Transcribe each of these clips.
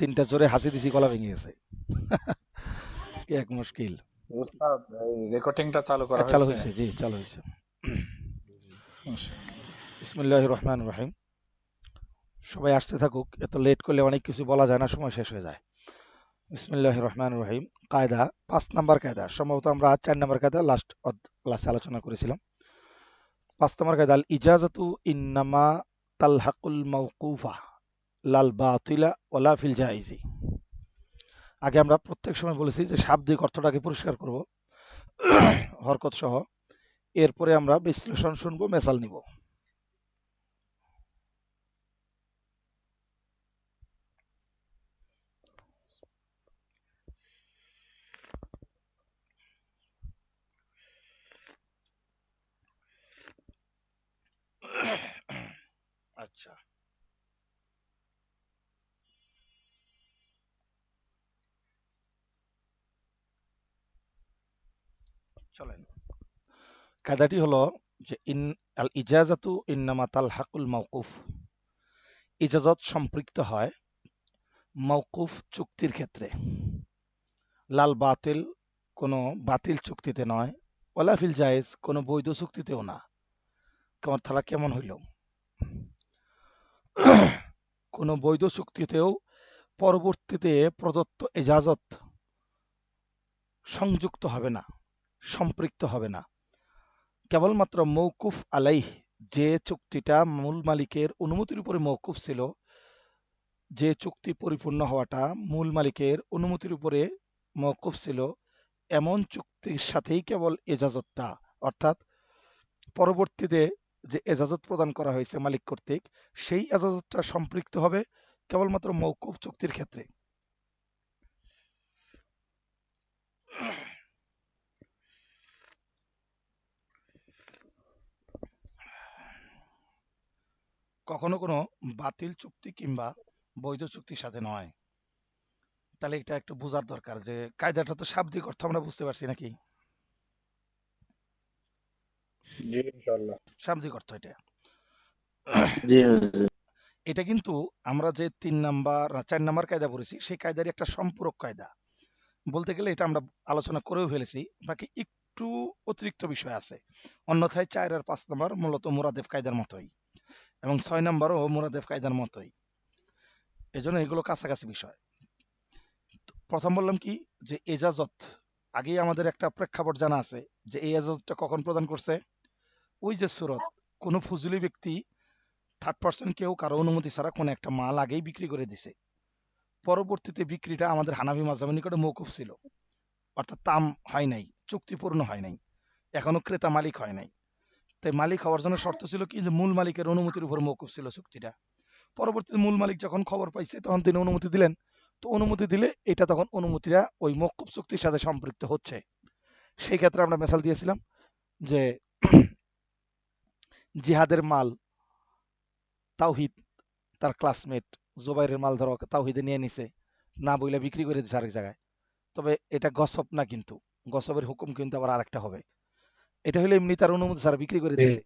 তিনটা জোরে হাসি দিছি, গলা ভেঙে গেছে। কি এক মুশকিল। উস্তাদ, এই রেকর্ডিংটা চালু করা চালু হয়েছে? হয়েছে, জি চালু হয়েছে। মাশাআল্লাহ। বিসমিল্লাহির রহমানির রহিম। সবাই আসতে থাকুক, এত লেট করলে অনেক কিছু বলা যায় না, সময় শেষ হয়ে যায়। বিসমিল্লাহির রহমানির রহিম। কায়দা 5 নাম্বার কায়দা, সম্ভবত আমরা 4 নাম্বার কায়দা লাস্ট ক্লাসে আলোচনা করেছিলাম। 5 নাম্বার কায়দা, আল ইজাজাতু ইন্নামা তালহাকুল মাওকুফা লাল বাতিলা ওয়ালা ফিল জাইজি। আগে আমরা প্রত্যেক সময় বলেছি যে শাব্দিক অর্থটাকে পরিষ্কার করব হরকত সহ, এরপরে আমরা বিশ্লেষণ শুনবো, মেসাল নিব। আচ্ছা, চলেন। কায়দাটি হলো যে আল ইজাজাতু ইন্নামা তালহাকুল মাওকুফ। ইজাজত সম্পৃক্ত হয় মওকুফ চুক্তির ক্ষেত্রে, লাল বাতিল কোনো বাতিল চুক্তিতে নয়, ওয়ালা ফিল জায়েজ কোনো বৈধ চুক্তিতেও না। কেমন তারা কেমন হইল? কোনো বৈধ চুক্তিতেও পরবর্তীতে প্রদত্ত এজাজত সংযুক্ত হবে না, সম্পৃক্ত হবে না। কেবলমাত্র মৌকুফ আলাইহ, যে চুক্তিটা মূল মালিকের অনুমতির উপরে মৌকুফ ছিল, যে চুক্তি পরিপূর্ণ হওয়াটা মূল মালিকের অনুমতির উপরে মওকুফ ছিল, এমন চুক্তির সাথেই কেবল এজাজতটা, অর্থাৎ পরবর্তীতে যে এজাজত প্রদান করা হয়েছে মালিক কর্তৃক, সেই এজাজতটা সম্পৃক্ত হবে কেবলমাত্র মওকুফ চুক্তির ক্ষেত্রে। কখনো কোনো বাতিল চুক্তি কিংবা বৈধ চুক্তির সাথে নয়। তাহলে এটা একটু বোঝার দরকার যে কায়দাটা তো শাব্দিক অর্থ আমরা বুঝতে পারছি নাকি? জি ইনশাআল্লাহ। শাব্দিক অর্থ এটা। জি হুজুর। এটা কিন্তু আমরা যে 4 নাম্বার কায়দা পড়েছি সেই কায়দারই একটা সম্পূরক কায়দা। বলতে গেলে এটা আমরা আলোচনা করেও ফেলেছি, বাকি একটু অতিরিক্ত বিষয় আছে। অন্যথায় 4 আর 5 নাম্বার মূলত মুরাদেফ কায়দার মতোই, এবং 6 নাম্বারও মুরাদেফ কায়দার মতোই। এজন্য এগুলো কাছাকাছি বিষয়। প্রথম বললাম কি, যে এজাজত, আগেই আমাদের একটা প্রেক্ষাপট জানা আছে যে এই এজাজতটা কখন প্রদান করছে। ওই যে সুরত, কোনো ফজলি ব্যক্তি থার্ড পার্সন কেউ কারো অনুমতি ছাড়া কোনো একটা মাল আগেই বিক্রি করে দিছে, পরবর্তীতে বিক্রিটা আমাদের হানাফি মাযহাবের নিকটে মওকুফ ছিল, অর্থাৎ তাম হয় নাই, চুক্তি পূর্ণ হয় নাই, এখনো ক্রেতা মালিক হয় নাই। তাই মালিক হওয়ার জন্য শর্ত ছিল কি, যে মূল মালিকের অনুমতির উপর মওকুফ ছিল চুক্তিটা। পরবর্তীতে মূল মালিক যখন খবর পাইছে তখন তিনি অনুমতি দিলেন। তো অনুমতি দিলে এটা তখন অনুমতিটা ওই মওকুফ চুক্তির সাথে সম্পৃক্ত হচ্ছে। সেই ক্ষেত্রে আমরা মেসাল দিয়েছিলাম যে জিহাদের মাল তাওহিদ, তার ক্লাসমেট জুবাইরের মাল ধরো তাওহিদে নিয়ে নিছে, না বইলে বিক্রি করে দিছে আরেক জায়গায়। তবে এটা গসব না, কিন্তু গসবের হুকুম কিন্তু আবার আরেকটা হবে। এটা হলে এমনি তার অনুমতি ছাড়া বিক্রি করে দিছে।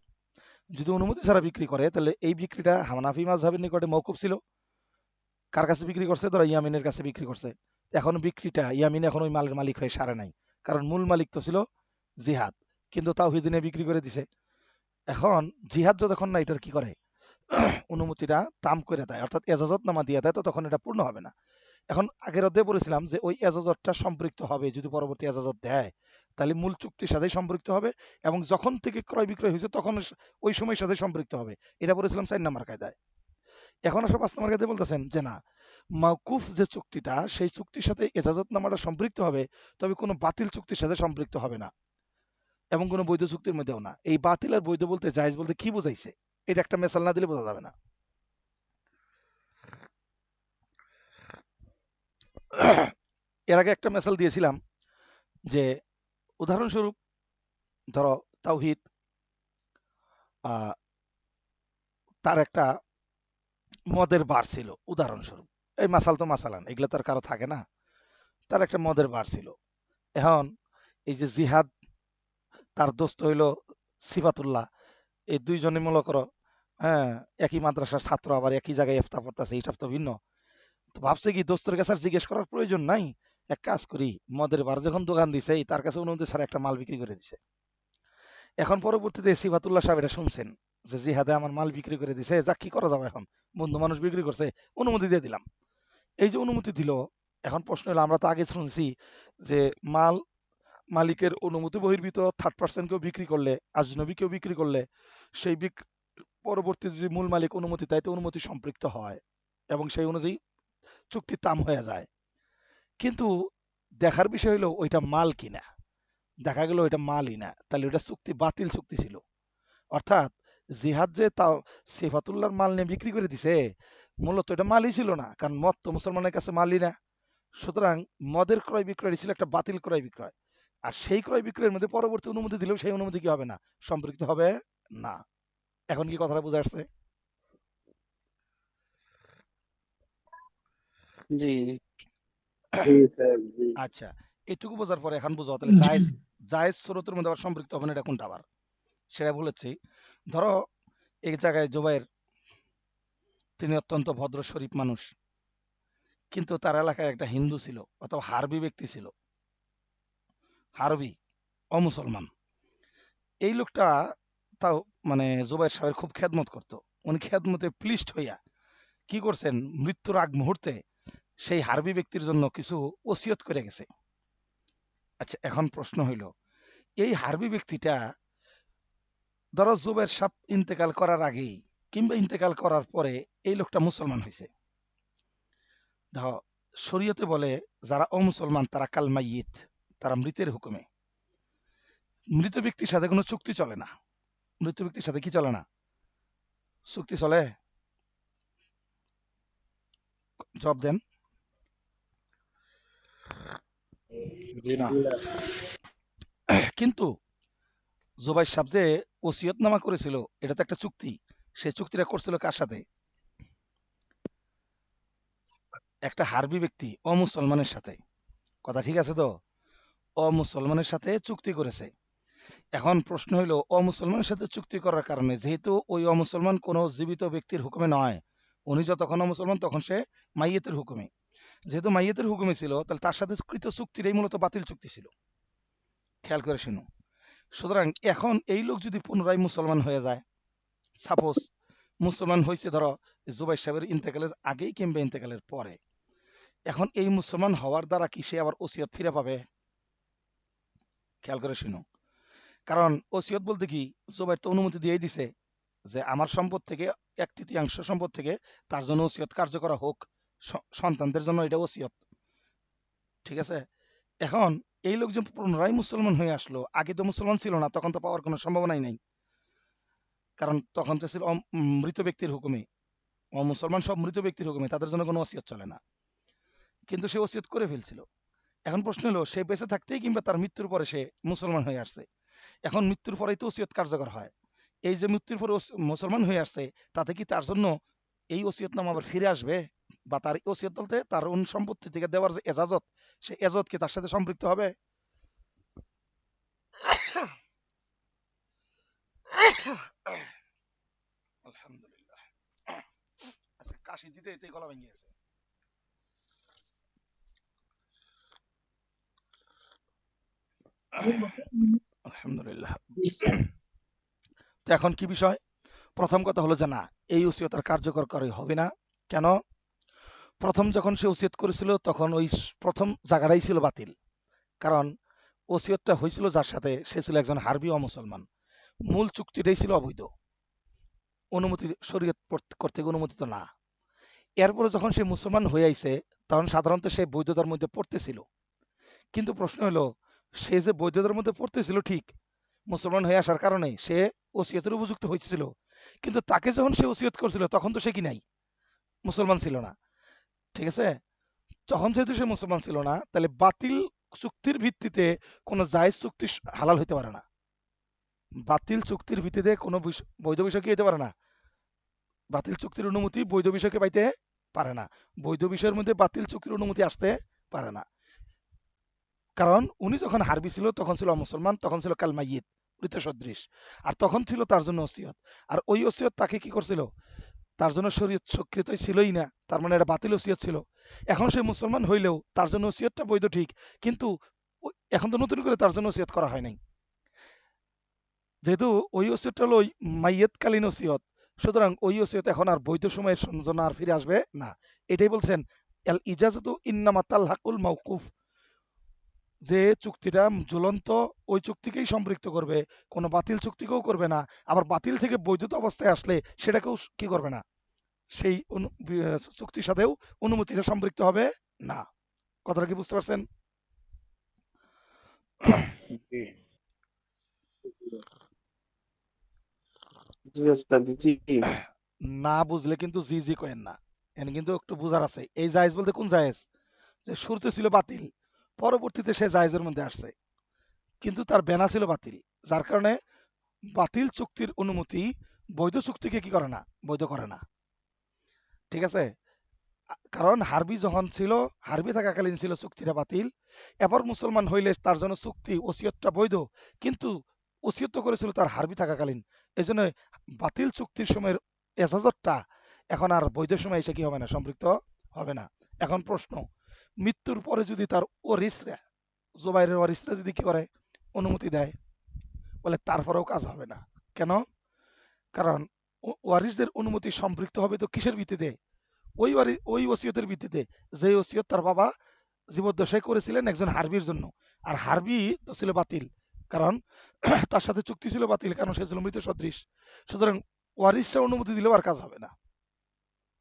যদি অনুমতি ছাড়া বিক্রি করে তাহলে এই বিক্রিটা হানাফি মাযহাবের নিকটে মওকুফ ছিল। কার কাছে বিক্রি করছে? ধরো ইয়ামিনের কাছে বিক্রি করছে। এখন বিক্রিটা ইয়ামিন এখন ওই মালের মালিক হয়ে সারে নাই, কারণ মূল মালিক তো ছিল জিহাদ, কিন্তু তাওহিদ নিয়ে বিক্রি করে দিছে। এখন জিহাদ যতক্ষণ না এটার কি করে অনুমতিটা তাম করে দেয়, অর্থাৎ এজাজত নামা দিয়ে দেয়, তো তখন এটা পূর্ণ হবে না। এখন আগের অধ্যায়ে বলেছিলাম যে ওই এজাজতটা সম্পৃক্ত হবে, যদি পরবর্তী এজাজত দেয় তাহলে মূল চুক্তির সাথেই সম্পৃক্ত হবে, এবং যখন থেকে ক্রয় বিক্রয় হয়েছে তখন ওই সময়ের সাথে সম্পৃক্ত হবে। এটা বলেছিলাম 4 নাম্বার কায়দায়। এখন আসলে 5 নাম্বার কায়দায় বলতেছেন যে না, মাওকুফ যে চুক্তিটা সেই চুক্তির সাথে এজাজত নামাটা সম্পৃক্ত হবে, তবে কোনো বাতিল চুক্তির সাথে সম্পৃক্ত হবে না, এবং কোনো বৈধ চুক্তির মধ্যেও না। এই বাতিল আর বৈধ বলতে জায়েজ বলতে কি বোঝাইছে, এটা একটা মেসাল না দিলে বোঝা যাবে না। এর আগে একটা মেসাল দিয়েছিলাম যে উদাহরণস্বরূপ ধরো তাওহিদ তার একটা মদের বার ছিল, উদাহরণস্বরূপ। এই মাসাল তো মাসালান, এগুলো তার কারো থাকে না। তার একটা মদের বার ছিল। এখন এই যে জিহাদ, তার দোস্ত হইল সিফাতুল্লাহ, এই দুইজনে মনে করো হ্যাঁ একই মাদ্রাসার ছাত্র, আবার একই জায়গায় ইফতা পড়তেছে, এইসব তো ভিন্ন। তো ভাবছে কি দোস্তের কাছে আর জিজ্ঞেস করার প্রয়োজন নাই, এক কাজ করি, মদের বার যখন দোকান দিছে তার কাছে অনুমতি ছাড়া একটা মাল বিক্রি করে দিছে। এখন পরবর্তীতে সিফাতুল্লাহ সাহেব এটা শুনছেন যে জিহাদে আমার মাল বিক্রি করে দিছে, যাক কি করা যাবে এখন, বন্ধু মানুষ বিক্রি করছে, অনুমতি দিয়ে দিলাম। এই যে অনুমতি দিল, এখন প্রশ্ন হলো আমরা তো আগে শুনছি যে মাল মালিকের অনুমতি বহির্ভূত থার্ড পার্সন কেউ বিক্রি করলে, আজনবী কেউ বিক্রি করলে, সেই পরবর্তী যদি মূল মালিক অনুমতি দেয় তো অনুমতি সম্পৃক্ত হয় এবং সেই অনুযায়ী চুক্তির তাম হয়ে যায়। কিন্তু দেখার বিষয় হলো ওইটা মাল কিনা, দেখা গেল ওইটা মালই না, তাহলে ওইটা চুক্তি বাতিল চুক্তি ছিল। অর্থাৎ জিহাদ যে তাও সিফাতুল্লাহর মাল নিয়ে বিক্রি করে দিছে, মূলত এটা মালই ছিল না, কারণ মদ তো মুসলমানের কাছে মালই না। সুতরাং মদের ক্রয় বিক্রয় ছিল একটা বাতিল ক্রয় বিক্রয়, আর সেই ক্রয় বিক্রয়ের মধ্যে পরবর্তী অনুমতি দিলেও সেই অনুমতি কি হবে না, সম্পৃক্ত হবে না। এখন কি কথাটা বুঝা আসছে? জি জি স্যার, জি। আচ্ছা, এটুকু বোঝার পরে এখন বুঝো তাহলে জায়েজ জায়েজ সুরতের মধ্যে আবার সম্পৃক্ত হবে না, এটা কোনটা আবার সেটা বলেছি। ধরো এক জায়গায় জুবাইর, তিনি অত্যন্ত ভদ্র শরীফ মানুষ, কিন্তু তার এলাকায় একটা হিন্দু ছিল অথবা হারবি ব্যক্তি ছিল, হারবি অমুসলমান। এই লোকটা তাও মানে জুবাইর সাহেবের খুব খেদমত করত। উনি খেদমতে প্লিস্ট হইয়া কি করছেন, মৃত্যুর আগ মুহূর্তে সেই হারবি ব্যক্তির জন্য কিছু ওসিয়ত করে গেছে। আচ্ছা, এখন প্রশ্ন হইল, এই হারবি ব্যক্তিটা ধরো জুবাইর সাহেব ইন্তেকাল করার আগেই কিংবা ইন্তেকাল করার পরে এই লোকটা মুসলমান হয়েছে। দেখো, শরীয়তে বলে যারা অমুসলমান তারা কাল মাইয়িত, তারা মৃতের হুকুমে। মৃত ব্যক্তির সাথে কোনো চুক্তি চলে না। মৃত ব্যক্তির সাথে কি চলে না, চুক্তি চলে? জবাব দেন। জি না। না। কিন্তু জুবাইর সাহেব যে ওসিয়তনামা করেছিল এটা তো একটা চুক্তি, সেই চুক্তিটা করছিল কার সাথে? একটা হারবি ব্যক্তি অমুসলমানের সাথে। কথা ঠিক আছে তো? অমুসলমানের সাথে চুক্তি করেছে। এখন প্রশ্ন হইল, অমুসলমানের সাথে চুক্তি করার কারণে যেহেতু ওই অমুসলমান কোনো জীবিত ব্যক্তির হুকুমে নয়, উনি যতক্ষণ অমুসলমান তখন সে মাইয়েতের হুকুমে, যেহেতু মাইয়েতের হুকুমে ছিল তাহলে তার সাথে কৃত চুক্তিটাই মূলত বাতিল চুক্তি ছিল। খেয়াল করে শুনো। সুতরাং এখন এই লোক যদি পুনরায় মুসলমান হয়ে যায়, সাপোজ মুসলমান হয়েছে ধরো জুবাইর সাহেবের ইন্তেকালের আগেই কিংবা ইন্তেকালের পরে, এখন এই মুসলমান হওয়ার দ্বারা কি সে আবার ওসিয়ত ফিরে পাবে? খেয়াল করে শুনো। কারণ ওসিয়ত বলতে কি, জুবাইর তো অনুমতি দিয়েই দিছে যে আমার সম্পদ থেকে 1/3 সম্পদ থেকে তার জন্য ওসিয়ত কার্যকর হোক, সন্তানদের জন্য এটা ওসিয়ত। ঠিক আছে? এখন এই লোক যে পুনরায় মুসলমান হয়ে আসলো, আগে তো মুসলমান ছিল না, তখন তো পাওয়ার কোনো সম্ভাবনাই নাই, কারণ তখন তো ছিল মৃত ব্যক্তির হুকুমে। মুসলমান সব মৃত ব্যক্তির হুকুমে, তাদের জন্য কোনো ওসিয়ত চলে না, কিন্তু সে ওসিয়ত করে ফেলছিল। এখন প্রশ্ন হলো, সে বেঁচে থাকতেই কিংবা তার মৃত্যুর পরে সে মুসলমান হয়ে আসছে, এখন মৃত্যুর পরেই তো ওসিয়ত কার্যকর হয়। এই যে মৃত্যুর পরে মুসলমান হয়ে আসছে, তাতে কি তার জন্য এই ওসিয়তনামা আবার ফিরে আসবে? বা তার ওসিয়ত বলতে তার সম্পত্তি থেকে দেওয়ার যে এজাজত, সে এজাজত কি তার সাথে সম্পৃক্ত হবে? আলহামদুলিল্লাহ, আজকে কাশি দিতে দিতে গলা ভেঙে গেছে। আলহামদুলিল্লাহ। জি স্যার। তো এখন কি বিষয়? প্রথম কথা হলো যে না, এই ওসিয়ত আর কার্যকর করে হবে না। কেন? প্রথম যখন সে ওসিয়ত করেছিল তখন ওই প্রথম জায়গাটাই ছিল বাতিল। কারণ ওসিয়তটা হয়েছিল যার সাথে, সে ছিল একজন হারবি অমুসলমান, মূল চুক্তিটাই ছিল অবৈধ, অনুমতি শরীয়ত কর্তৃক অনুমোদিত না। এরপরে যখন সে মুসলমান হয়ে আইছে তখন সাধারণত সে বৈধতার মধ্যে পড়তেছিল। কিন্তু প্রশ্ন হলো, সে যে বৈধতার মধ্যে পড়তেছিল ঠিক, মুসলমান হয়ে আসার কারণে সে ওসিয়তের উপযুক্ত হয়েছিল, কিন্তু তাকে যখন সে ওসিয়ত করছিল তখন তো সে কি নাই, মুসলমান ছিল না। ঠিক আছে? তখন যেহেতু সে মুসলমান ছিল না, তাহলে বাতিল চুক্তির ভিত্তিতে কোনো জায়েজ চুক্তি হালাল হইতে পারে না। বাতিল চুক্তির ভিত্তিতে কোনো বৈধ বিষয় কি হইতে পারে না, বাতিল চুক্তির অনুমতি বৈধ বিষয়কে পাইতে পারে না। বৈধ বিষয়ের মধ্যে বাতিল চুক্তির অনুমতি আসতে পারে না। কারণ উনি যখন হারবি ছিল তখন ছিল মুসলমান, তখন ছিল কাল মাইয়িত, মৃত সদৃশ, আর তখন ছিল তার জন্য ওসিয়ত। আর ওই ওসিয়ত তাকে কি করছিল, তার জন্য শরীয়ত স্বীকৃত ছিলই না, তার মানে এটা বাতিল ওসিয়ত ছিল। এখন সে মুসলমান হইলেও তার জন্য ওসিয়তটা বৈধ ঠিক, কিন্তু এখন তো নতুন করে তার জন্য ওসিয়ত করা হয় নাই, যেহেতু ওই ওসিয়তটা হলো ওই মাইয়াতকালীন ওসিয়ত, সুতরাং ওই ওসিয়ত এখন আর বৈধ সময়ের জন্য আর ফিরে আসবে না। এটাই বলছেন আল ইজাজাতু ইন্নামা তালহাকুল মাওকুফ, যে চুক্তিটা ঝুলন্ত ওই চুক্তিকেই সম্পৃক্ত করবে, কোনো বাতিল চুক্তিকেও করবে না, আবার বাতিল থেকে বৈধতা অবস্থায় আসলে সেটাকেও কি করবে না, সেই চুক্তির সাথেও অনুমতিটা সম্পৃক্ত হবে না। কথাটা কি বুঝতে পারছেন? জি জি ওস্তাদ জি। না বুঝলে কিন্তু জি জি করেন না, এখানে কিন্তু একটু বুঝার আছে। এই জায়েজ বলতে কোন জায়েজ? যে শুরুতে ছিল বাতিল, পরবর্তীতে সে জায়েজের মধ্যে আসছে, কিন্তু তার বেনা ছিল বাতিল, যার কারণে বাতিল চুক্তির অনুমতি বৈধ চুক্তিকে কি করে না, বৈধ করে না। ঠিক আছে? কারণ হারবি যখন ছিল, হারবি থাকাকালীন ছিল চুক্তিটা বাতিল, এবার মুসলমান হইলে তার জন্য চুক্তি ওসিয়তটা বৈধ, কিন্তু ওসিয়ত তো করেছিল তার হারবি থাকাকালীন, এই জন্য বাতিল চুক্তির সময়ের এজাজতটা এখন আর বৈধ সময় এসে কি হবে না, সম্পৃক্ত হবে না। এখন প্রশ্ন, মৃত্যুর পরে যদি তার ওয়ারিসরা, জুবাইরের ওয়ারিসরা যদি কি করে, অনুমতি দেয়, বলে তারপরেও কাজ হবে না। কেন? কারণ ওয়ারিসদের অনুমতি সম্পৃক্ত হবে তো কিসের ভিত্তিতে? ওই ওসিয়তের ভিত্তিতে, যে ওসিয়ত তার বাবা জীবদ্দশায় করেছিলেন একজন হারবির জন্য, আর হারবি তো ছিল বাতিল, কারণ তার সাথে চুক্তি ছিল বাতিল, কারণ সে ছিল মৃত সদৃশ। সুতরাং ওয়ারিসরা অনুমতি দিলেও আর কাজ হবে না।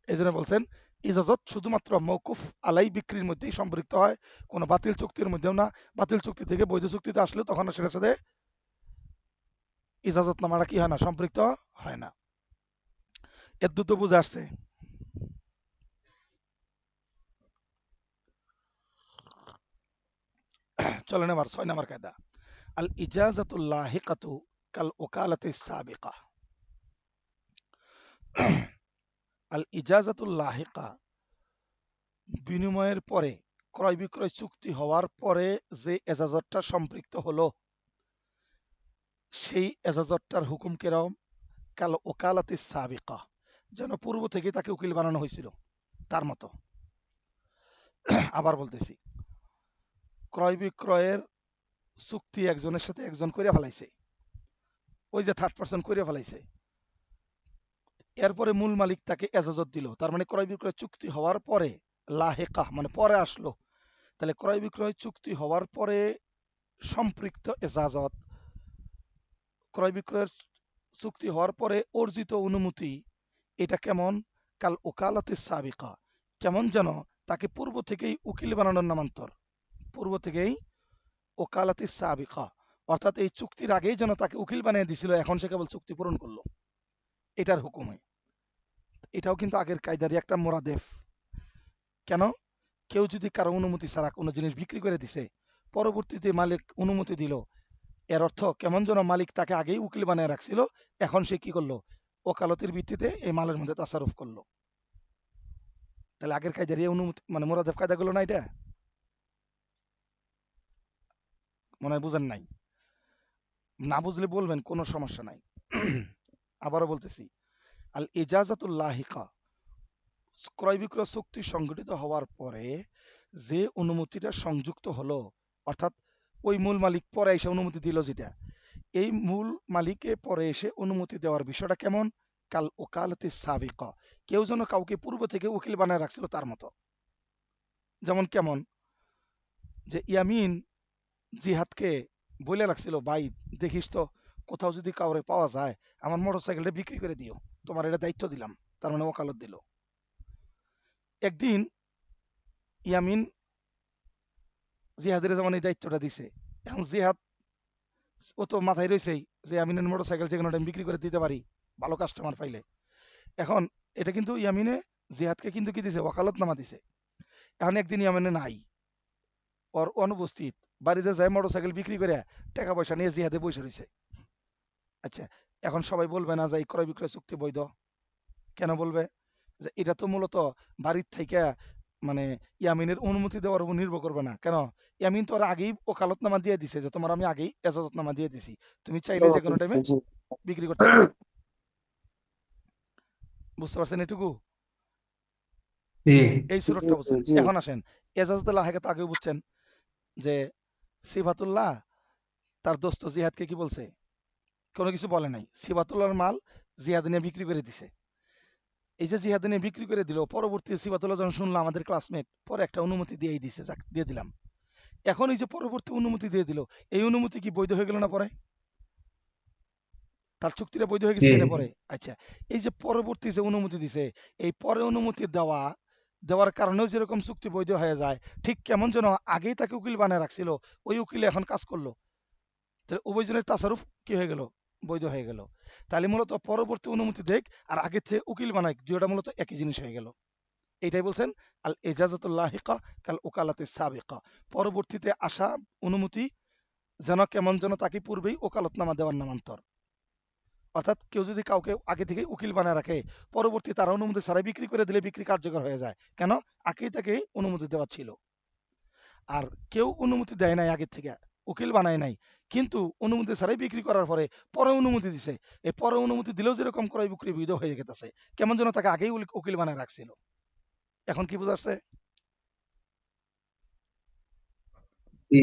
এই জন্য বলছেন ইজাজত শুধুমাত্র মৌকুফ আলাই বিক্রির মধ্যেই সম্পৃক্ত হয়, কোনো বাতিল চুক্তির মধ্যেও না। বাতিল চুক্তি থেকে বৈধ চুক্তিতে আসলে তখন সেটার সাথে ইজাজত নামাটা কি হয় না, সম্পৃক্ত হয় না। এর দুটো বুঝে আসছে। চলেন এবার 6 নাম্বার কায়দা, আল ইজাজাতুল লাহিকাতু কাল ওকালাতিস সাবিকা। আল ইজাজাতুল লাহিকা, বিনিময়ের পরে, ক্রয় বিক্রয় চুক্তি হওয়ার পরে যে এজাজতটা সম্পৃক্ত হলো, সেই এজাজতটার হুকুম কেরম? কাল ওকালাতিস সাবিকা, যেন পূর্ব থেকে তাকে উকিল বানানো হয়েছিল তার মতো। আবার বলতেছি, ক্রয় বিক্রয়ের চুক্তি একজনের সাথে একজন করে ফেলাইছে, ওই যে থার্ড পার্সন করে ফেলাইছে, এরপরে মূল মালিক তাকে এজাজত দিল, তার মানে ক্রয় বিক্রয় চুক্তি হওয়ার পরে, লাহেকা মানে পরে আসলো, তাহলে ক্রয় বিক্রয় চুক্তি হওয়ার পরে সম্পৃক্ত এজাজত, ক্রয় বিক্রয়ের চুক্তি হওয়ার পরে অর্জিত অনুমতি, এটা কেমন? কাল ওকালাতে সাবিকা, কেমন যেন তাকে পূর্ব থেকেই উকিল বানানোর নামান্তর, পূর্ব থেকেই ওকালাতে সাবিকা, অর্থাৎ এই চুক্তির আগেই যেন তাকে উকিল বানিয়ে দিছিল, এখন সে কেবল চুক্তি পূরণ করলো, এটার হুকুমে। এটাও কিন্তু আগের কায়দারই একটা মোরাদেফ। কেন? কেউ যদি কারো অনুমতি ছাড়া কোনো জিনিস বিক্রি করে দিছে, পরবর্তীতে মালিক অনুমতি দিল, এর অর্থ কেমন যেন মালিক তাকে আগেই উকিল বানিয়ে রাখছিল, এখন সে কি করলো, ওকালতের ভিত্তিতে এই মালের মধ্যে তাসারুফ করলো। তাহলে আগের কায়দার এই অনুমতি মানে মোরাদেফ কায়দাগুলো না, এটা মনে হয় বুঝেন নাই। না বুঝলে বলবেন, কোনো সমস্যা নাই। আবারও বলতেছি, আল ইজাজাতুল লাহিকা, ক্রয় বিক্রয় চুক্তি সংগঠিত হওয়ার পরে যে অনুমতিটা সংযুক্ত হলো, অর্থাৎ ওই মূল মালিক পরে এসে অনুমতি দিল, যেটা এই মূল মালিকে পরে এসে অনুমতি দেওয়ার বিষয়টা কেমন? কাল ওকালতি সাবিকা, কেউ যেন কাউকে পূর্ব থেকে উকিল বানায় রাখছিল তার মতো। যেমন কেমন? যে ইয়ামিন জিহাদকে বলে রাখছিল, ভাই দেখিস তো, কোথাও যদি কাউরে পাওয়া যায় আমার মোটরসাইকেলটা বিক্রি করে দিও, তোমার এটা দায়িত্ব দিলাম, তার মানে ওকালত দিল। একদিন ইয়ামিন জিহাদের যেমন এই দায়িত্বটা দিছে, এখন জিহাদ ও তো মাথায় রয়েছেই যে ইয়ামিনের মোটরসাইকেল যে কোনো টাইম বিক্রি করে দিতে পারি ভালো কাস্টমার পাইলে। এখন এটা কিন্তু ইয়ামিনে জিহাদকে কিন্তু কি দিছে, ওকালতনামা দিছে। এখন একদিন ইয়ামিনে নাই, ওর অনুপস্থিত, বাড়িতে যায় মোটরসাইকেল বিক্রি করে টাকা পয়সা নিয়ে জিহাদে বসে রয়েছে। আচ্ছা, এখন সবাই বলবে না যে এই ক্রয় বিক্রয় চুক্তি বৈধ? কেন বলবে? যে এটা তো মূলত বাড়ির থেকে মানে ইয়ামিনের অনুমতি দেওয়ার উপর নির্ভর করবে না। কেন? ইয়ামিন তো আর আগেই ওকালতনামা দিয়ে দিছে যে তোমার আমি আগেই এজাজতনামা দিয়ে দিছি, তুমি চাইলে যে কোনো টাইমে বিক্রি করতে পারো। বুঝতে পারছেন এটুকু? জি এই জি সুরতটা বুঝছেন। জি এখন আসেন এজাজুদ্দৌলা হাকে তো আগেও বুঝছেন যে সিফাতুল্লাহ তার দোস্ত জিহাদকে কি বলছে? কোনো কিছু বলে নাই। সিফাতুল্লাহর মাল জিহাদ নিয়ে বিক্রি করে দিছে। এই যে জিহাদ নিয়ে বিক্রি করে দিল, পরবর্তী সিফাতুল্লাহ যখন শুনলো আমাদের ক্লাসমেট, পরে একটা অনুমতি দিয়েই দিছে, যাক দিয়ে দিলাম। এখন এই যে পরবর্তী অনুমতি দিয়ে দিল, এই অনুমতি কি বৈধ হয়ে গেল না পরে? তার চুক্তিটা বৈধ হয়ে জি গেছে কিনা পরে? আচ্ছা, এই যে পরবর্তী যে অনুমতি দিছে, এই পরে অনুমতি দেওয়ার কারণেও যেরকম চুক্তি বৈধ হয়ে যায়, ঠিক কেমন যেন আগেই তাকে উকিল বানায় রাখছিল, ওই উকিল এখন কাজ করলো, তাহলে উভয়জনের তাসারুফ কি হয়ে গেল? বৈধ হয়ে গেল। তাহলে মূলত পরবর্তী অনুমতি দেখ আর আগে থেকে উকিল বানায়, দুইটা মূলত একই জিনিস হয়ে গেল। এইটাই বলছেন আল এজাজাতুল লাহিকা কাল ওকালাতে সাবিকা, পরবর্তীতে আসা অনুমতি যেন কেমন যেন তাকে পূর্বেই ওকালতনামা দেওয়ার নামান্তর। অর্থাৎ কেউ যদি কাউকে আগে থেকে উকিল বানায় রাখে, পরবর্তী তার অনুমতি ছাড়াই বিক্রি করে দিলে বিক্রি কার্যকর হয়ে যায়। কেন? আগেই তাকে অনুমতি দেওয়া ছিল। আর কেউ অনুমতি দেয় নাই আগে থেকে, উকিল বানায় নাই, কিন্তু অনুমতি ছাড়াই বিক্রি করার পরে অনুমতি দিছে, এই পরে অনুমতি দিলেও যেরকম ক্রয় বিক্রি বৈধ হয়ে গেছে, কেমন যেন তাকে আগেই উকিল বানায় রাখছিল। এখন কি বুঝাচ্ছে? জি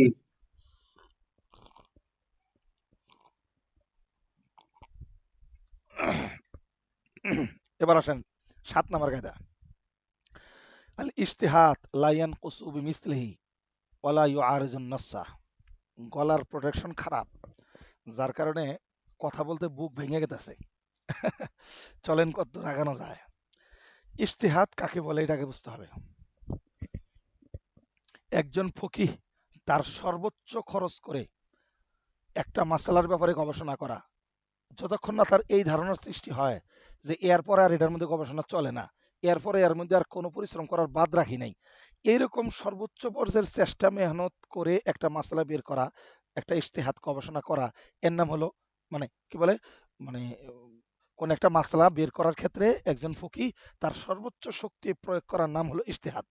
এবার আসেন 7 নাম্বার কায়দা। আল ইজতিহাদ লা ইয়ানকুসু বিমিসলিহি ওয়ালা ইউআরিজুন নাসসাহ। গলার প্রোটেকশন খারাপ, যার কারণে কথা বলতে বুক ভেঙে গেতেছে। চলেন কতদূর আগানো যায়। ইজতিহাদ কাকে বলে এটাকে বুঝতে হবে। একজন ফকিহ তার সর্বোচ্চ খরচ করে একটা মাসালার ব্যাপারে গবেষণা করা, যতক্ষণ না তার এই ধারণার সৃষ্টি হয় যে এরপরে আর এটার মধ্যে গবেষণা চলে না, এরপরে এর মধ্যে আর কোনো পরিশ্রম করার বাদ রাখি নাই, এইরকম সর্বোচ্চ পর্যায়ের চেষ্টা মেহনত করে একটা মাসালা বের করা, একটা ইজতিহাদ গবেষণা করা, এর নাম হলো, মানে কি বলে, মানে কোন একটা মাসলা বের করার ক্ষেত্রে একজন ফকিহ তার সর্বোচ্চ শক্তি প্রয়োগ করার নাম হলো ইজতিহাদ।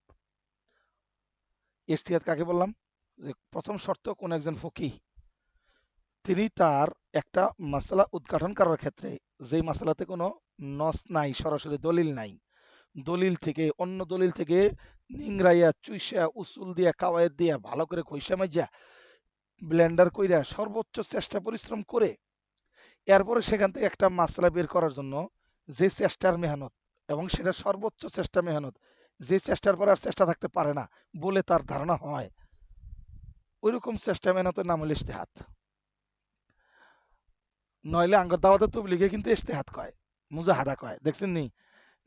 ইজতিহাদ কাকে বললাম? যে প্রথম শর্ত কোন একজন ফকিহ তিনি তার একটা মাসলা উদ্ঘাটন করার ক্ষেত্রে, যেই মাসলাতে কোনো নস নাই, সরাসরি দলিল নাই, দলিল থেকে অন্য দলিল থেকে নিংড়াইয়া চুইসা উসুল দিয়া কাওয়ায়েদ দিয়া ভালো করে কইসা মাজা ব্লেন্ডার কইরা সর্বোচ্চ চেষ্টা পরিশ্রম করে এরপরে সেখান থেকে একটা মাসলা বের করার জন্য যে চেষ্টার মেহনত, এবং সেটা সর্বোচ্চ চেষ্টা মেহনত, যে চেষ্টার পরে আর চেষ্টা থাকতে পারে না বলে তার ধারণা হয়, ওইরকম চেষ্টা মেহনতের নাম হলো ইজতিহাদ। নইলে আঙ্গর দাওয়াতে তবলিগে কিন্তু ইজতিহাদ কয়, মুজাহাদা কয়, দেখছেন নি?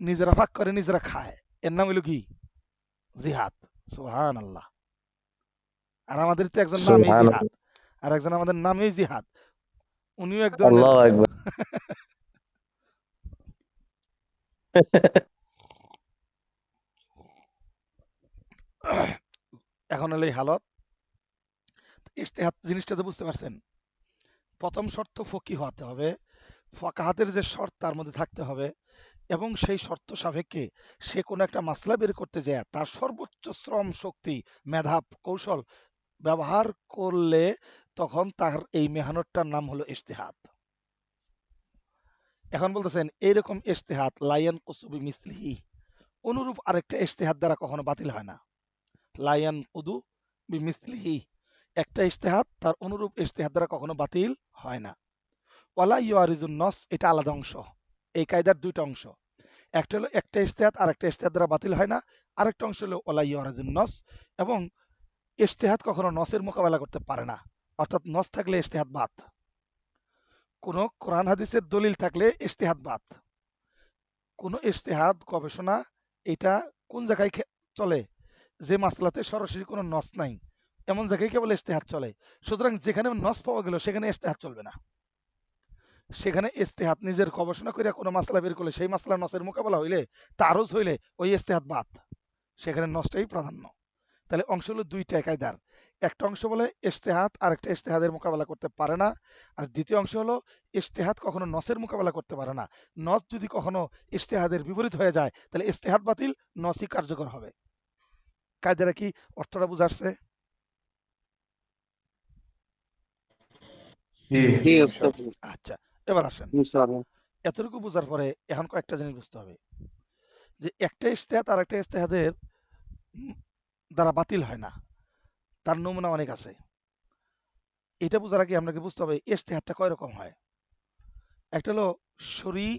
নিজেরা ভাগ করে নিজেরা খায়, এর নাম হইল কি? জিহাদ। সুবহান আল্লাহ। আর আমাদের তো একজন নামই জিহাদ, সুবহানাল্লাহ আর একজন আমাদের নামই জিহাদ, উনিও এক ধরনের। আল্লাহু আকবার এখন হলো এই হালত। ইজতিহাদ জিনিসটা তো বুঝতে পারছেন। প্রথম শর্ত ফকিহ হতে হবে, ফাকাহাতের যে শর্ত তার মধ্যে থাকতে হবে, এবং সেই শর্ত সাপেক্ষে সে কোনো একটা মাসলা বের করতে যায় তার সর্বোচ্চ শ্রম শক্তি মেধা কৌশল ব্যবহার করলে তখন তার এই মেহনতটার নাম হলো ইজতিহাদ। এখন বলতেছেন এইরকম ইজতিহাদ লায়ান কুসুবি মিসলিহি, অনুরূপ আরেকটা ইজতিহাদ দ্বারা কখনো বাতিল হয় না। লায়ান কুদু বি মিসলিহি, একটা ইজতিহাদ তার অনুরূপ ইজতিহাদ দ্বারা কখনো বাতিল হয় না। ওয়ালা ইউআরিজুন নস, এটা আলাদা অংশ। এই কায়দার দুইটা অংশ, একটা হলো একটা ইজতিহাদ আর একটা ইজতিহাদ দ্বারা বাতিল হয় না, আরেকটা অংশ হলো ওয়ালা ইউআরিজুন নস, এবং ইজতিহাদ কখনো নসের মোকাবেলা করতে পারে না, অর্থাৎ নস থাকলে ইজতিহাদ বাদ, কোন কোরআন হাদিসের দলিল থাকলে ইজতিহাদ বাদ। কোন ইজতিহাদ গবেষণা এটা কোন জায়গায় চলে? যে মাসলাতে সরাসরি কোনো নস নাই, এমন জায়গায় কেবল ইজতিহাদ চলে। সুতরাং যেখানে নস পাওয়া গেল সেখানে ইজতিহাদ চলবে না, সেখানে ইজতিহাদ নিজের গবেষণা করে কোনো মাসলা বের করলে সেই মাসলা নসের মোকাবেলা হইলে, তারজ হইলে ওই ইজতিহাদ বাদ, সেখানে নসটাই প্রাধান্য। তাহলে অংশ হলো দুইটা কায়দার, একটা অংশ বলে ইজতিহাদ আর একটা ইজতিহাদের মোকাবেলা করতে পারে না, আর দ্বিতীয় অংশ হলো ইজতিহাদ কখনো নসের মোকাবেলা করতে পারে না। নস যদি কখনো ইজতিহাদের বিপরীত হয়ে যায় তাহলে ইজতিহাদ বাতিল, নসই কার্যকর হবে। কায়দারা কি অর্থটা বুঝাচ্ছে? জি জি জি উস্তাদ ইনশাআল্লাহ আচ্ছা, এবার আসেন ইনশাআল্লাহ এতটুকু বোঝার পরে এখন কয়েকটা জিনিস বুঝতে হবে যে একটা ইজতিহাদ আর একটা ইজতিহাদের দ্বারা বাতিল হয় না, তার নমুনা অনেক আছে। এটা বোঝার আগে আপনাকে বুঝতে হবে ইজতিহাদটা কয় রকম হয়। একটা হলো শরী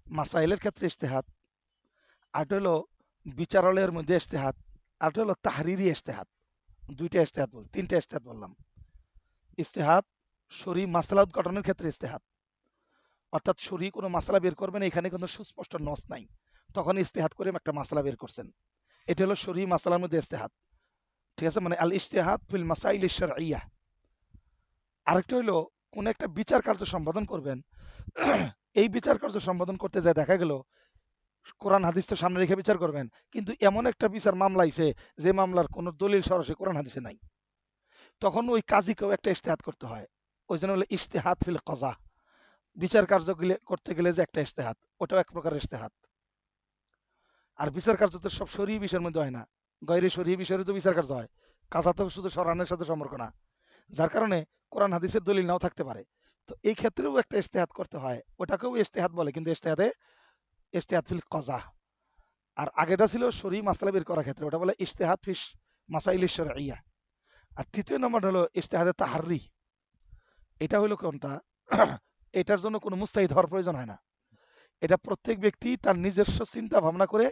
মাসাইলের ক্ষেত্রে ইজতিহাদ, আরেকটা হলো বিচারালয়ের মধ্যে ইজতিহাদ, আরেকটা হলো তাহরিরি ইজতিহাদ। দুইটা ইজতিহাদ বল, তিনটা ইজতিহাদ বললাম। ইজতিহাদ শরী মাসলা উদ্ঘাটনের ক্ষেত্রে ইজতিহাদ, অর্থাৎ শরী কোনো মাসলা বের করবেন, এখানে কোনো সুস্পষ্ট নস নাই, তখন ইজতিহাদ করে একটা মাসলা বের করছেন, এটা হলো শরী মাসলার মধ্যে ইজতিহাদ। ঠিক আছে, মানে আল ইজতিহাদ ফিল মাসাইল শারঈয়া। আরেকটা হলো কোন একটা বিচার কার্য সম্পাদন করবেন, এই বিচার কার্য সম্পাদন করতে যায় দেখা গেল কোরআন হাদিস তো সামনে রেখে বিচার করবেন, কিন্তু এমন একটা বিচার মামলা আইছে যে মামলার কোনো দলিল সরাসরি কোরআন হাদিসে নাই, তখন ওই কাজীকেও একটা ইজতিহাদ করতে হয়। ওই জন্য হলো ইজতিহাদ ফিল কজা, বিচার কার্য করতে গেলে যে একটা ইজতিহাদ, ওটাও এক প্রকার ইজতিহাদ। আর বিচার কার্য তো সব শরীয়ী বিষয়ের মধ্যে হয় না, গয়রে শরীয়ী বিষয়ের তো বিচার কার্য হয়। কাজা তো শুধু সরানের সাথে সম্পর্ক না, যার কারণে কোরআন হাদিসের দলিল নাও থাকতে পারে। তো এই ক্ষেত্রেও একটা ইজতিহাদ করতে হয়, ওটাকেও ইজতিহাদ বলে, কিন্তু ইজতিহাদ ফিল কজা। আর আগেটা ছিল শরী মাসলা বের করার ক্ষেত্রে, ওটা বলে ইজতিহাদ ফিস মাসাইলিশ শারঈয়া। আর তৃতীয় নম্বর হলো ইজতিহাদে তাহাররি। এটা হলো কোনটা, এটার জন্য কোনো মুস্তাহিদ হওয়ার প্রয়োজন হয় না, এটা প্রত্যেক ব্যক্তি তার নিজস্ব চিন্তা ভাবনা করে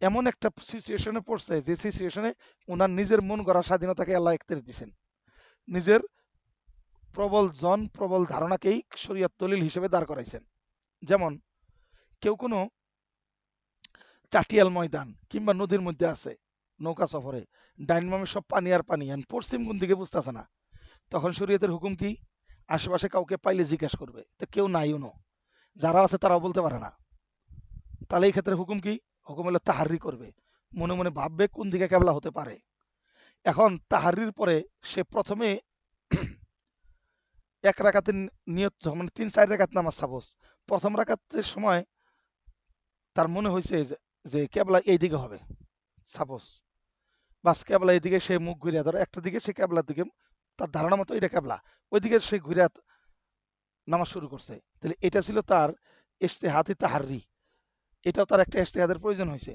এমন একটা সিচুয়েশনে পড়ছে যে সিচুয়েশনে ওনার নিজের মন গড়া স্বাধীনতাকে আল্লাহ ইখতিয়ার দিয়েছেন, নিজের প্রবল ধারণাকেই শরীয়ত দলিল হিসেবে দাঁড় করাইছেন। যেমন কেউ কোনো চাটিয়াল ময়দান কিংবা নদীর মধ্যে আছে নৌকা সফরে, ডাইন বামে সব পানি আর পানি, আর পশ্চিম কোন দিকে বুঝতেছে না, তখন শরীয়তের হুকুম কি, আশেপাশে কাউকে পাইলে জিজ্ঞাসা করবে, তো কেউ নাই, যারা আছে তারাও বলতে পারে না, তাহলে এই ক্ষেত্রে হুকুম কি, হুকুম হলো তাহারি করবে, মনে মনে ভাববে কোন দিকে কেবলা হতে পারে। এখন তাহারির পরে সে প্রথমে এক রাকাতের নিয়ত, মানে 3-4 রাকাত নামাজ, সাপোজ প্রথম রাকাতের সময় তার মনে হয়েছে যে কেবলা এই দিকে হবে, সাপোজ বাস কেবলা এইদিকে, সে মুখ ঘুরিয়ে ধরো একটা দিকে, সে কেবলার দিকে তার ধারণা মতো এটা কেবলা, ওইদিকে সে ঘুরিয়ে নামাজ শুরু করছে, তাহলে এটা ছিল তার ইজতিহাদি তাহারি, এটাও তার একটা ইজতিহাদের প্রয়োজন হয়েছে।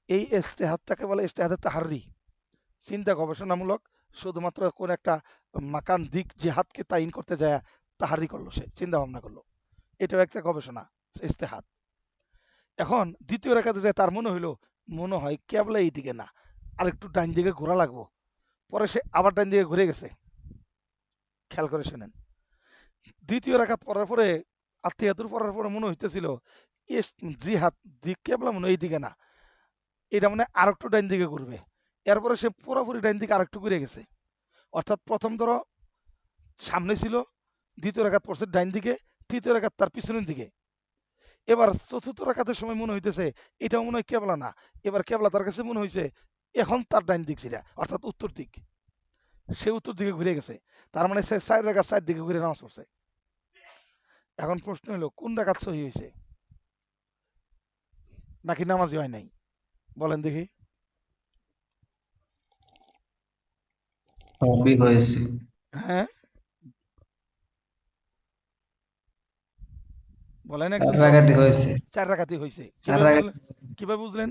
এই ইজতিহাদটাকে বলে ইজতিহাদে তাহারি, চিন্তা গবেষণামূলক, শুধুমাত্র কোন একটা মাকান দিক জিহাদকে তাইন করতে যায় তাহারি করলো, সে চিন্তা ভাবনা করলো, এটাও একটা গবেষণা, ইজতিহাদ। এখন দ্বিতীয় রেখাতে যায় তার মনে হয় কেবলা এই দিকে না, আর একটু ডাইন দিকে ঘোরা লাগবো, পরে সে আবার ডাইন দিকে ঘুরে গেছে, খেয়াল করে শুনেন। দ্বিতীয় রাকাত পড়ার পরে আত্মীয়াতুর পড়ার পরে মনে হইতেছিল জিহাদ দিক কেবলা মনে এই দিকে না, এটা মানে আর একটু ডাইন দিকে ঘুরবে, এরপরে সে পুরোপুরি ডাইন দিকে আরেকটু ঘুরে গেছে। অর্থাৎ প্রথম ধরো সামনে ছিল, দ্বিতীয় রাকাত পড়ছে ডাইন দিকে, তৃতীয় রাকাত তার পিছনের দিকে, এবার চতুর্থ রাকাতের সময় মনে হইতেছে এটাও মনে হয় কেবলা না, এবার কেবলা তার কাছে মনে হয়েছে এখন তার ডাইন দিক ছিল, অর্থাৎ উত্তর দিক, সে উত্তর দিকে ঘুরে গেছে, তার মানে সে 4 রাকাত 4 দিকে ঘুরে নামাজ পড়ছে। এখন প্রশ্ন হলো কোন রাকাত সহি হয়েছে, নাকি নামাজি হয় নাই, বলেন দেখি। সবই হয়েছে। হ্যাঁ বলেন 4 একজন, রাকাতই হয়েছে। 4 রাকাতই হয়েছে, 4 কিভাবে রাকাত, বুঝলেন, কিভাবে বুঝলেন?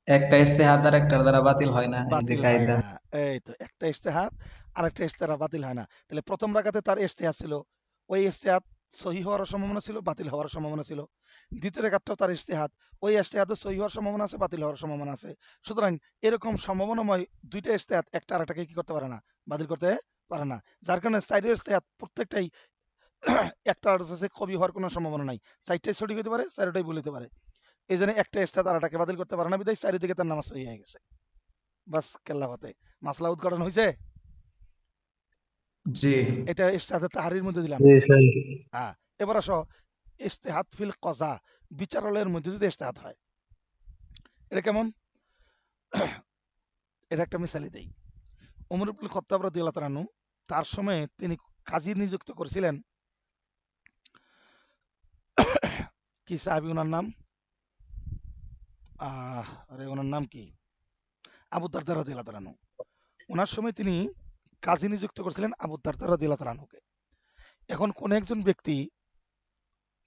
একটা ইজতিহাদ আর একটার দ্বারা বাতিল হয় না, এই যে বাতিল হয় কায়দা। না, এই তো একটা ইজতিহাদ আর একটা ইজতিহাদ বাতিল হয় না, তাহলে প্রথম রাকাতে তার ইজতিহাদ ছিল, ওই ইজতিহাদ সহি হওয়ার সম্ভাবনা ছিল, বাতিল হওয়ার সম্ভাবনা ছিল। দ্বিতীয় রাকাতটাও তার ইজতিহাদ, ওই ইজতিহাদে সহি হওয়ার সম্ভাবনা আছে, বাতিল হওয়ার সম্ভাবনা আছে। সুতরাং এরকম সম্ভাবনাময় দুইটা ইজতিহাদ একটা আরেকটাকে কি করতে পারে না, বাতিল করতে পারে না, যার কারণে চাইরের ইজতিহাদ প্রত্যেকটাই একটা আরেকটার কবি হওয়ার কোনো সম্ভাবনা নাই, চারটাই সঠিক হতে পারে, চারটাই ভুল হতে পারে, এই জন্য একটা ইজতিহাদ আরেকটাকে বাতিল করতে পারে না, বিধায় চারিদিকে তার নামাজ সহি হয়ে গেছে। বাস কেল্লা ফাতে, মাসলা উদ্ঘাটন হয়েছে। জি এটা ইজতিহাদে তাহারির মধ্যে দিলাম। জি স্যার। হ্যাঁ, এবার আসো ইজতিহাদ ফিল কজা, বিচারালয়ের মধ্যে যদি ইজতিহাদ হয়, এটা কেমন, এটা একটা মিসালি দেই। ওমর ইবনুল খাত্তাব রাদিয়াল্লাহু তাআলা আনহু, তার সময়ে তিনি কাজী নিযুক্ত করেছিলেন, কি সাহাবী ওনার নাম, আরে ওনার নাম কি, আবু দারদা রাদিয়াল্লাহু তাআলা আনহু। ওনার সময় তিনি কাজী নিযুক্ত করেছিলেন আবু দারদা রাদিয়াল্লাহু তাআলা আনহুকে। এখন কোন একজন ব্যক্তি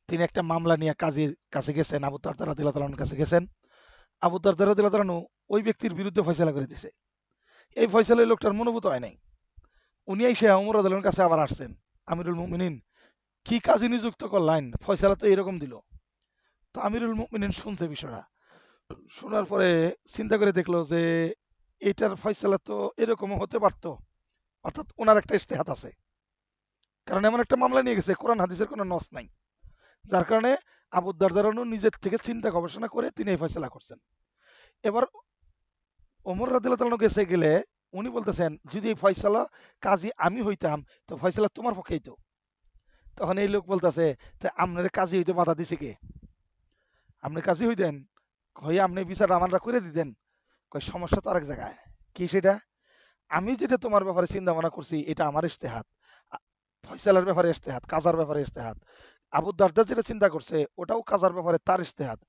তিনি একটা মামলা নিয়ে কাজীর কাছে গেছেন, আবু দারদা রাদিয়াল্লাহু তাআলার কাছে গেছেন। আবু দারদা রাদিয়াল্লাহু তাআলা ওই ব্যক্তির বিরুদ্ধে ফয়সালা করে দিছে। এই ফয়সালা লোকটার মনোভূত হয় নাই। উনি এসে ওমর রাদিয়াল্লাহু আনহুর কাছে আবার আসছেন, আমিরুল মুমিনিন কি কাজী নিযুক্ত করলেন, ফয়সালা তো এরকম দিল। তো আমিরুল মুমিনিন শুনছে বিষয়টা, শোনার পরে চিন্তা করে দেখলো যে এটার ফয়সালা তো এরকমও হতে পারতো, অর্থাৎ ওনার একটা ইজতিহাদ আছে, কারণ এমন একটা মামলা নিয়ে গেছে কোরআন হাদিসের কোনো নস নাই, যার কারণে আবু দারদা নিজের থেকে চিন্তা গবেষণা করে তিনি এই ফয়সালা করছেন। এবার ওমর রাদিয়াল্লাহু তাআলা গেছে গেলে উনি বলতেছেন যদি এই ফয়সালা কাজী আমি হইতাম তো ফয়সালা তোমার পক্ষেই তো। তখন এই লোক বলতেছে তা আপনার কাজী হইতে বাধা দিছে কে? আপনি কাজী হইতেন, কই আপনি বিচার আমাররা করে দিতেন। কই সমস্যা তো আরেক জায়গায়। কি সেটা? আমি যেটা তোমার ব্যাপারে চিন্তা ভাবনা করছি এটা আমার ইজতেহাদ, ফয়সালার ব্যাপারে ইজতেহাদ, কাজার ব্যাপারে ইজতেহাদ। আবু দারদা যেটা চিন্তা করছে ওটাও কাজার ব্যাপারে তার ইজতেহাদ।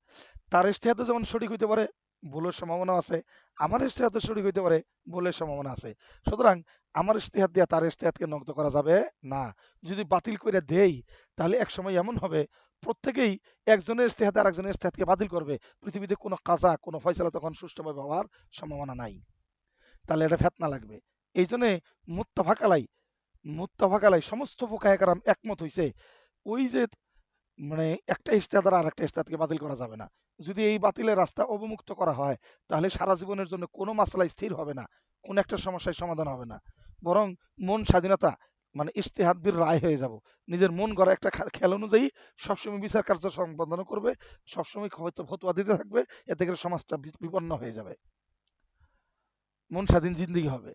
তার ইজতেহাদও যেমন সঠিক হইতে পারে, ভুলের সম্ভাবনা আছে, আমার ইজতেহাদও সঠিক হইতে পারে, ভুলের সম্ভাবনা আছে। সুতরাং আমার ইজতেহাদ দিয়ে তার ইজতেহাদকে নগ্ন করা যাবে না। যদি বাতিল করে দেই তাহলে একসময় এমন হবে প্রত্যেকেই একজনের ইজতেহাদ আর একজনের ইজতেহাদকে বাতিল করবে, পৃথিবীতে কোনো কাজা কোনো ফয়সালা তখন সুষ্ঠুভাবে হওয়ার সম্ভাবনা নাই। তাহলে এটা ফেতনা লাগবে। এই জন্য মুত্তাফাক আলাই সমস্ত ফুকাহে কেরাম একমত হইছে ওই যে মানে একটা ইজতিহাদ আর আরেকটা ইজতিহাদকে বাতিল করা যাবে না। যদি এই বাতিলের রাস্তা অবমুক্ত করা হয় তাহলে সারা জীবনের জন্য কোনো মাসলা স্থির হবে না, কোন একটা সমস্যার সমাধান হবে না, বরং মন স্বাধীনতা মানে ইজতিহাদ বির রায় হয়ে যাব। নিজের মন গড়া একটা খেয়াল অনুযায়ী সবসময় বিচার কার্য সম্পাদন করবে, সবসময় হয়তো ফতোয়া দিতে থাকবে, এতে করে সমাজটা বিপন্ন হয়ে যাবে, মন স্বাধীন জিন্দেগি হবে।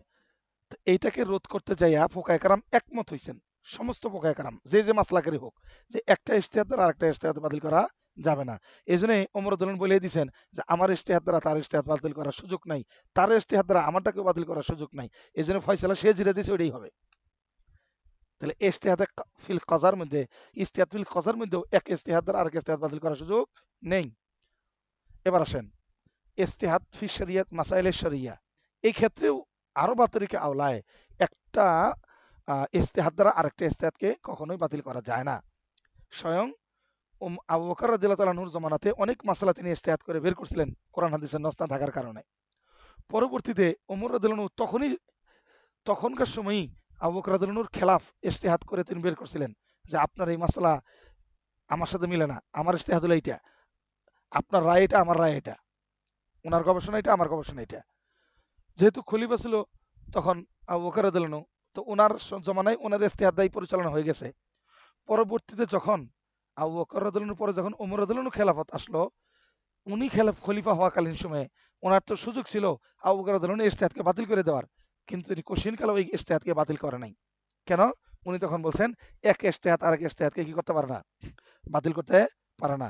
তো এইটাকে রোধ করতে যাইয়া ফোকায়ে কেরাম একমত হইছেন, সমস্ত ফোকায়ে কেরাম যে মাসলাকেরই হোক, যে একটা ইজতিহাদ দ্বারা আরেকটা ইজতিহাদ বাতিল করা যাবে না। এই জন্য ওমর রাদিয়াল্লাহু বলে দিয়েছেন যে আমার ইজতিহাদ দ্বারা তার ইজতিহাদ বাতিল করার সুযোগ নাই, তার ইজতিহাদ দ্বারা আমারটাকেও বাতিল করার সুযোগ নাই। এই জন্য ফয়সালা সে যেটা দিয়েছে ওইটাই হবে। তাহলে ইজতিহাদে ফিল কাজার মধ্যে, ইজতিহাদ ফিল কাজার মধ্যেও এক ইজতিহাদ দ্বারা আরেক ইজতিহাদ বাতিল করার সুযোগ নেই। এবার আসেন ইজতিহাদ ফি শরিয়াত মাসাইলে শরিয়া, এই ক্ষেত্রেও আরো বাতরিকে আওলায় একটা ইজতিহাদ দ্বারা আরেকটা ইজতিহাদকে কখনোই বাতিল করা যায় না। স্বয়ং আবু বকর রাদিয়াল্লাহু তাআলা আনহুর জামানাতে অনেক মাসলা তিনি ইজতিহাদ করে বের করছিলেন কোরআন হাদিসের নস না থাকার কারণে। পরবর্তীতে ওমর রাদিয়াল্লাহু আনহু তখনকার সময়ই আবু বকর রাদিয়াল্লাহু আনহুর খেলাফ ইজতিহাদ করে তিনি বের করছিলেন যে আপনার এই মাসলা আমার সাথে মিলে না, আমার ইজতিহাদ হলো এইটা, আপনার রায় এটা, আমার রায় এটা, ওনার গবেষণা এটা, আমার গবেষণা এটা। যেহেতু খলিফা ছিল তখন আবু বকর রাদিয়াল্লাহু আনহু, তো ওনার জমানায় ওনার ইজতিহাদ দায়ী পরিচালনা হয়ে গেছে। পরবর্তীতে যখন আবু বকর রাদিয়াল্লাহু আনহুর পরে যখন ওমর রাদিয়াল্লাহু আনহু খেলাফত আসলো, উনি খলিফা হওয়াকালীন সময়ে ওনার তো সুযোগ ছিল আবু বকর রাদিয়াল্লাহু আনহু ইজতিহাদকে বাতিল করে দেওয়ার, কিন্তু তিনি কশিন কালে ওই ইজতিহাদকে বাতিল করে নাই। কেন? উনি তখন বলছেন এক ইজতিহাদ আরেক ইজতিহাদকে কি করতে পারে না, বাতিল করতে পারে না।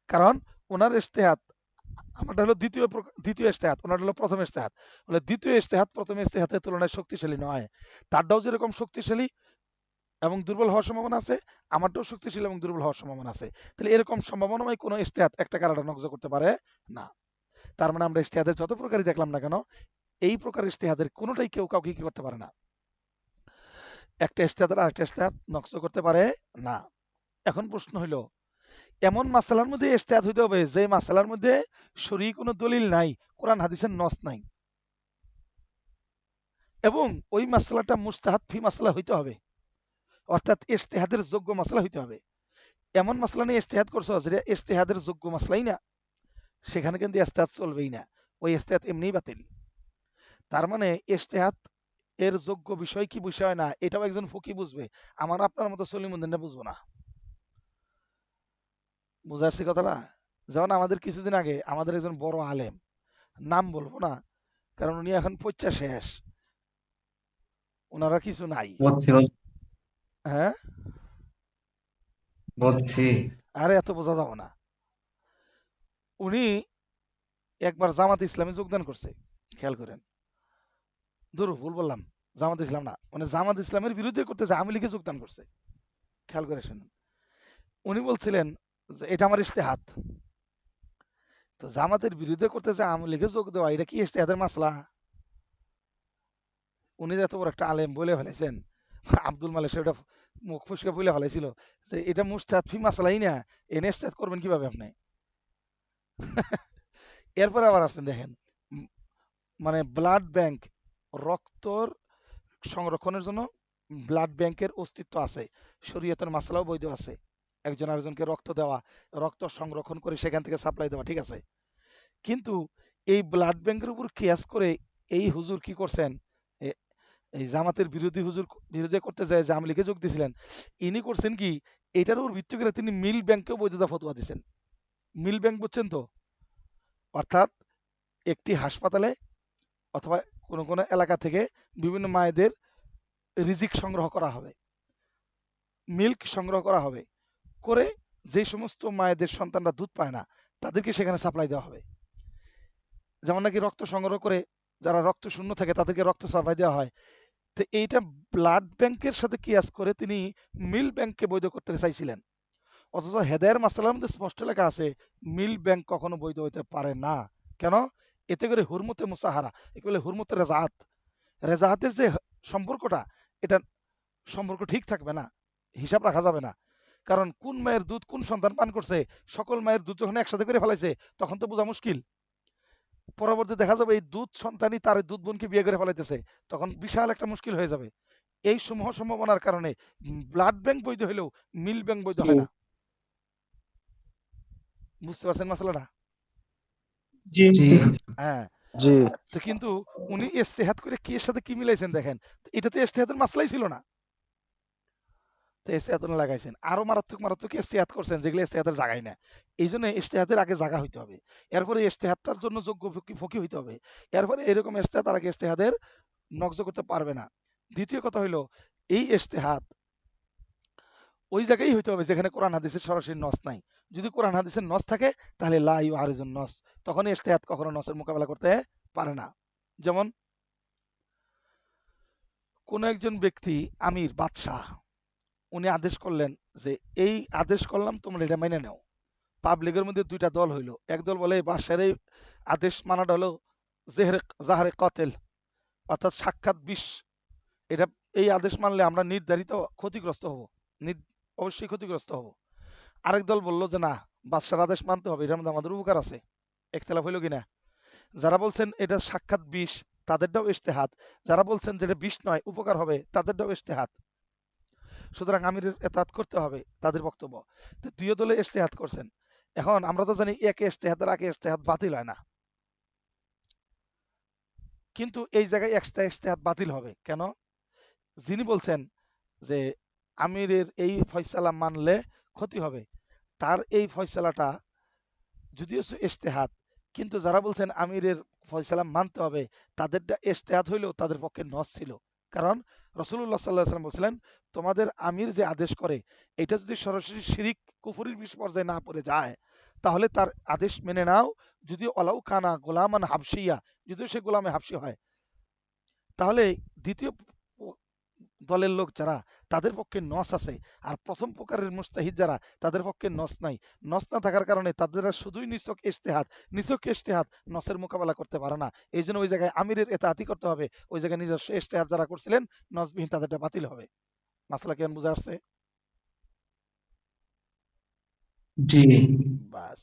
কারণ ওনার ইজতিহাদ, আমারটা হলো দ্বিতীয় ইজতিহাদ, ওনার হলো প্রথম ইজতিহাদ। বলে দ্বিতীয় ইজতিহাদ প্রথম ইজতিহাদের তুলনায় শক্তিশালী নয়, তারটাও যেরকম শক্তিশালী এবং দুর্বল হওয়ার সম্ভাবনা আছে, আমারটাও শক্তিশালী এবং দুর্বল হওয়ার সম্ভাবনা আছে। তাহলে এরকম সম্ভাবনাময় কোনো ইজতিহাদ একটা কারাটা নকজ করতে পারে না। তার মানে আমরা ইজতিহাদের যত প্রকারই দেখলাম না কেন, এই প্রকার ইজতিহাদের কোনোটাই কেউ কাউকে কি করতে পারে না, একটা ইজতিহাদের আরেকটা ইজতিহাদ নকজ করতে পারে না। এখন প্রশ্ন হইল এমন মাসালার মধ্যে ইজতিহাদ হইতে হবে যে মাসালার মধ্যে শরীয়ী কোনো দলিল নাই, কোরআন হাদিসের নস নাই, এবং ওই মাসালাটা মুস্তাহাদ ফি মাসালা হইতে হবে, অর্থাৎ ইজতিহাদের যোগ্য মাসলা হইতে হবে। এমন মাসলা নিয়ে ইজতিহাদ করছো যেটা ইজতিহাদের যোগ্য মাসলাই না, সেখানে কিন্তু ইজতিহাদ চলবেই না, ওই ইজতিহাদ এমনিই বাতিল। তার মানে ইজতিহাদ এর যোগ্য বিষয় কি বিষয় না এটাও একজন ফকি বুঝবে, আমার আপনার মতো সলিমুদ্দিনরা বুঝবো না। বুঝাচ্ছি কথাটা? যেমন আমাদের কিছুদিন আগে আমাদের একজন বড় আলেম, নাম বলবো না কারণ উনি এখন পচ্চা শেষ, ওনারা কিছু নাই। বুঝছি হ্যাঁ, বুঝছি। আরে এত বোঝা যাবে না। উনি একবার জামাত ইসলামে যোগদান করছে, খেয়াল করেন, ধরো ভুল বললাম, জামাত ইসলাম না, মানে জামাত ইসলামের বিরুদ্ধে করতেছে, আওয়ামী লীগে যোগদান করছে। খেয়াল করে শুনুন, উনি বলছিলেন যে এটা আমার ইজতিহাদ। তো জামাতের বিরুদ্ধে করতেছে, আওয়ামী লীগে যোগ দেওয়া এটা কি ইজতিহাদের মাসলা? উনি এত বড় একটা আলেম বলে ফেলেছেন, আব্দুল মালিক সাহেব মুখ ফুসকা ফুলে ফেলাইছিল যে এটা মুস্তাদ ফি মাসালাই না, এনে ইস্তেহাদ করবেন কিভাবে আপনি? এরপরে আবার আসছেন দেখেন, উম, মানে ব্লাড ব্যাংক, রক্তর সংরক্ষণের জন্য ব্লাড ব্যাংকের অস্তিত্ব আছে, শরীয়তের মাসালাও বৈধ আছে, একজন আরেকজনকে রক্ত দেওয়া, রক্ত সংরক্ষণ করে সেখান থেকে সাপ্লাই দেওয়া, ঠিক আছে। কিন্তু এই ব্লাড ব্যাংকের উপর কেয়াস করে এই হুজুর কি করছেন, এ- এই জামাতের বিরোধী হুজুর বিরোধী করতে যায় যে আওয়ামী লীগে যোগ দিয়েছিলেন, ইনি করছেন কি, এটার উপর ভিত্তি করে তিনি মিল ব্যাংকেও বৈধতা ফতোয়া দিচ্ছেন। মিল ব্যাংক বুঝছেন তো? অর্থাৎ একটি হাসপাতালে অথবা কোনো কোনো এলাকা থেকে বিভিন্ন মায়েদের রিজিক সংগ্রহ করা হবে, মিল্ক সংগ্রহ করা হবে, করে যে সমস্ত মায়েদের সন্তানরা দুধ পায় না তাদেরকে সেখানে সাপ্লাই দেওয়া হবে। যেমন নাকি রক্ত সংগ্রহ করে যারা রক্ত শূন্য থাকে তাদেরকে রক্ত সাপ্লাই দেওয়া হয়। তো এইটা ব্লাড ব্যাংকের সাথে কিয়াস করে তিনি মিল ব্যাংককে বৈধ করতে চাইছিলেন। অথচ হেদায়ের মাসালার মধ্যে স্পষ্ট লেখা আছে মিল ব্যাংক কখনো বৈধ হইতে পারে না। কেন? এতে করে হুরমতে মুসাহারা, এগুলো হুরমতে রেজাহাত, রেজাহাতের যে সম্পর্কটা, এটা সম্পর্ক ঠিক থাকবে না, হিসাব রাখা যাবে না। কারণ কোন মায়ের দুধ কোন সন্তান পান করছে, সকল মায়ের দুধ যখন একসাথে করে ফেলাইছে তখন তো বোঝা মুশকিল। পরবর্তী দেখা যাবে এই দুধ সন্তানই তার দুধ বোনকে বিয়ে করে ফেলাইতেছে, তখন বিশাল একটা মুশকিল হয়ে যাবে। এই সমূহ সম্ভাবনার কারণে ব্লাড ব্যাংক বৈধ হলেও মিল ব্যাংক বৈধ জি হয় না। বুঝতে পারছেন মশলাটা? জি জি হ্যাঁ। জি তো কিন্তু উনি ইস্তেহাত করে কি এর সাথে কি মিলাইছেন দেখেন, তো এটা তো ইস্তেহাতের মাসলাই ছিল না, তো ইস্তেহাত উনি লাগাইছেন আরো মারাত্মক মারাত্মক ইস্তেহাত করছেন যেগুলো ইস্তেহাতের জায়গায় না। এই জন্য ইস্তেহাতের আগে জায়গা হইতে হবে, এরপরে ইস্তেহাতটার জন্য যোগ্য ফকি হইতে হবে, এরপরে এরকম ইস্তেহাত আর আগে ইস্তেহাদের নকজ করতে পারবে না। দ্বিতীয় কথা হইলো এই ইস্তেহাত ওই জায়গায় হইতে হবে যেখানে কোরআন হাদিসের সরাসরি নস নাই। যদি কোরআন হাদিসের নস থাকে তাহলে লা ইউআরিজুন নস, তখন ইস্তেহাত কখনো নসের মোকাবেলা করতে পারে না। যেমন কোন একজন ব্যক্তি, আমির বাদশাহ, উনি আদেশ করলেন যে এই আদেশ করলাম তোমরা এটা মেনে নাও। পাবলিকের মধ্যে দুইটা দল হইলো, এক দল বলে বাদশার এই আদেশ মানাটা হলো জাহারে কতেল, অর্থাৎ সাক্ষাৎ বিষ, এটা এই আদেশ মানলে আমরা নির্ধারিত ক্ষতিগ্রস্ত হব, অবশ্যই ক্ষতিগ্রস্ত হব। আরেক দল বলল যে না, বাদশার আদেশ মানতে হবে, এটার মধ্যে আমাদের উপকার আছে। একতলাফ হইলো কিনা? যারা বলছেন এটা সাক্ষাৎ বিষ তাদেরটাও ইজতেহাদ, যারা বলছেন যেটা বিষ নয় উপকার হবে তাদেরটাও ইজতেহাদ। সুতরাং আমিরের এতাত করতে হবে তাদের বক্তব্য। তো দুই দলে ইজতেহাদ করছেন। এখন আমরা তো জানি একে ইজতেহাদের আগে ইজতেহাদ বাতিল হয় না, কিন্তু এই জায়গায় একটা ইজতেহাদ বাতিল হবে কেন? যিনি বলছেন যে আমিরের এই ফয়সালা মানলে ক্ষতি হবে, তার এই ফয়সালাটা যদিও ইজতেহাদ, কিন্তু যারা বলছেন আমিরের ফয়সালা মানতে হবে তাদেরটা ইজতেহাদ হইলেও তাদের পক্ষে নস ছিল। কারণ রাসূলুল্লাহ সাল্লাল্লাহু আলাইহি ওয়াসাল্লাম বলছিলেন তোমাদের আমির যে আদেশ করে এটা যদি সরাসরি শিরিক কুফরির পর্যায়ে না পড়ে যায় তাহলে তার আদেশ মেনে নাও, যদি ওলাউ কানা গোলামান হাবশিয়া, যদিও সে গোলামে হাবশি হয়। তাহলে দ্বিতীয় দলের লোক যারা তাদের পক্ষে নস আছে, আর প্রথম প্রকারের মুস্তাহিদ যারা তাদের পক্ষে নস নাই। নস না থাকার কারণে তাদের শুধুই নিছক ইজতিহাদ নসের মোকাবেলা করতে পারে না। এই জন্য ওই জায়গায় আমিরের এতাআতি করতে হবে, ওই জায়গায় নিজস্ব ইজতিহাদ যারা করছিলেন নসবিহীন তাদেরটা বাতিল হবে। মাসলা কেন বুঝা আসছে? জি বাস,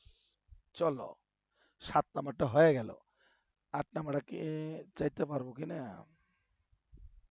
চলো 7 নাম্বারটা হয়ে গেল, 8 নাম্বারটা কি চাইতে পারবো কিনা?